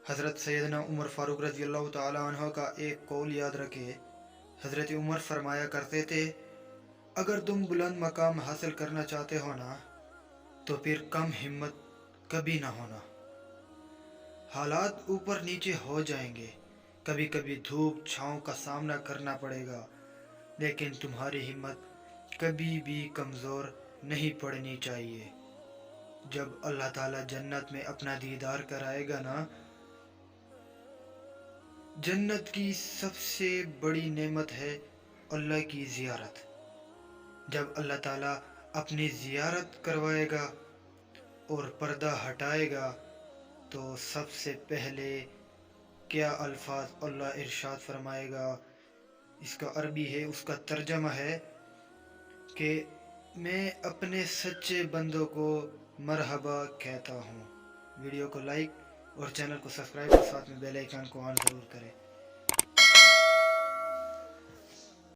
حضرت سیدنا عمر فاروق رضی اللہ تعالیٰ عنہ کا ایک قول یاد رکھے۔ حضرت عمر فرمایا کرتے تھے، اگر تم بلند مقام حاصل کرنا چاہتے ہو نا تو پھر کم ہمت کبھی نہ ہونا۔ حالات اوپر نیچے ہو جائیں گے، کبھی کبھی دھوپ چھاؤں کا سامنا کرنا پڑے گا، لیکن تمہاری ہمت کبھی بھی کمزور نہیں پڑنی چاہیے۔ جب اللہ تعالیٰ جنت میں اپنا دیدار کرائے گا نا، جنت کی سب سے بڑی نعمت ہے اللہ کی زیارت۔ جب اللہ تعالیٰ اپنی زیارت کروائے گا اور پردہ ہٹائے گا تو سب سے پہلے کیا الفاظ اللہ ارشاد فرمائے گا؟ اس کا عربی ہے، اس کا ترجمہ ہے کہ میں اپنے سچے بندوں کو مرحبا کہتا ہوں۔ ویڈیو کو لائک اور چینل کو سبسکرائب اور ساتھ میں بیل آئیکن کو آن ضرور کریں۔